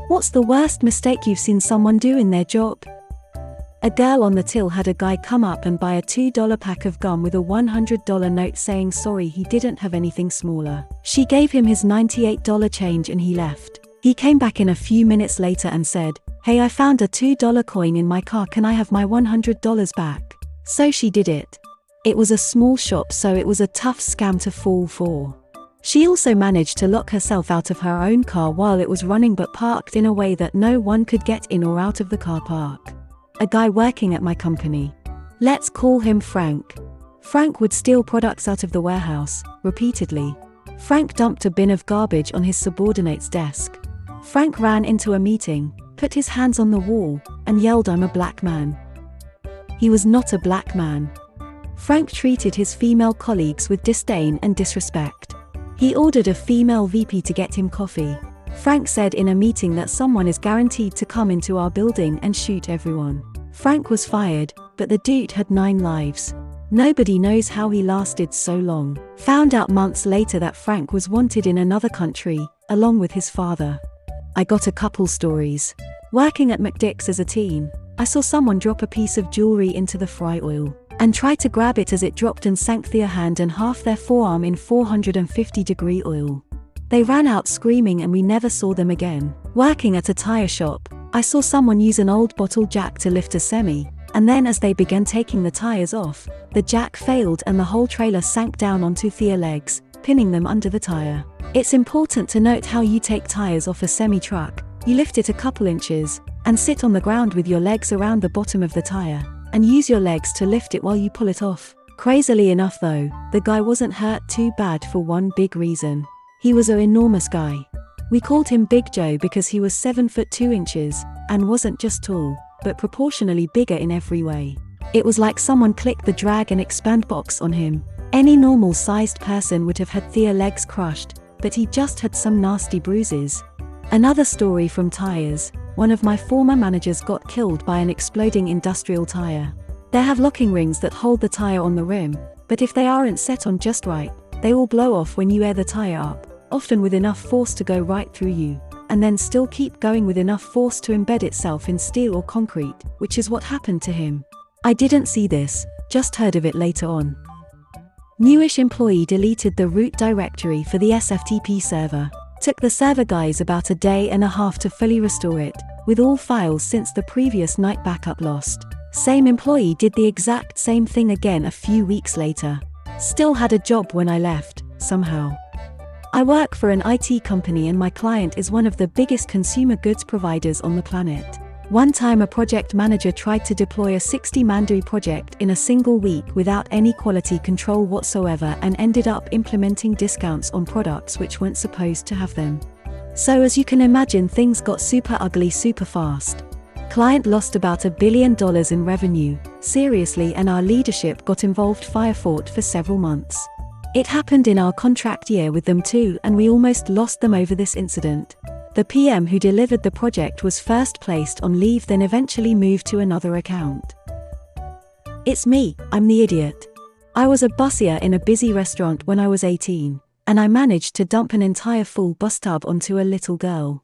What's the worst mistake you've seen someone do in their job? A girl on the till had a guy come up and buy a $2 pack of gum with a $100 note saying sorry he didn't have anything smaller. She gave him his $98 change and he left. He came back in a few minutes later and said, "Hey, I found a $2 coin in my car, can I have my $100 back?" So she did it. It was a small shop, so it was a tough scam to fall for. She also managed to lock herself out of her own car while it was running, but parked in a way that no one could get in or out of the car park. A guy working at my company. Let's call him Frank. Frank would steal products out of the warehouse, repeatedly. Frank dumped a bin of garbage on his subordinate's desk. Frank ran into a meeting, put his hands on the wall, and yelled, "I'm a black man." He was not a black man. Frank treated his female colleagues with disdain and disrespect. He ordered a female VP to get him coffee. Frank said in a meeting that someone is guaranteed to come into our building and shoot everyone. Frank was fired, but the dude had 9 lives. Nobody knows how he lasted so long. Found out months later that Frank was wanted in another country, along with his father. I got a couple stories. Working at McDick's as a teen, I saw someone drop a piece of jewelry into the fry oil, and try to grab it as it dropped and sank their hand and half their forearm in 450-degree oil. They ran out screaming and we never saw them again. Working at a tire shop, I saw someone use an old bottle jack to lift a semi, and then as they began taking the tires off, the jack failed and the whole trailer sank down onto their legs, pinning them under the tire. It's important to note how you take tires off a semi-truck. You lift it a couple inches, and sit on the ground with your legs around the bottom of the tire, and use your legs to lift it while you pull it off. Crazily enough though, the guy wasn't hurt too bad for one big reason. He was an enormous guy. We called him Big Joe because he was 7 foot 2 inches, and wasn't just tall, but proportionally bigger in every way. It was like someone clicked the drag and expand box on him. Any normal-sized person would have had their legs crushed, but he just had some nasty bruises. Another story from tires. One of my former managers got killed by an exploding industrial tire. They have locking rings that hold the tire on the rim, but if they aren't set on just right, they will blow off when you air the tire up, often with enough force to go right through you, and then still keep going with enough force to embed itself in steel or concrete, which is what happened to him. I didn't see this, just heard of it later on. Newish employee deleted the root directory for the SFTP server. Took the server guys about a day and a half to fully restore it, with all files since the previous night backup lost. Same employee did the exact same thing again a few weeks later. Still had a job when I left, somehow. I work for an IT company and my client is one of the biggest consumer goods providers on the planet. One time a project manager tried to deploy a 60-man project in a single week without any quality control whatsoever and ended up implementing discounts on products which weren't supposed to have them. So as you can imagine, things got super ugly super fast. Client lost about $1 billion in revenue, seriously, and our leadership got involved, fought for several months. It happened in our contract year with them too, and we almost lost them over this incident. The PM who delivered the project was first placed on leave, then eventually moved to another account. It's me, I'm the idiot. I was a bussier in a busy restaurant when I was 18, and I managed to dump an entire full bus tub onto a little girl.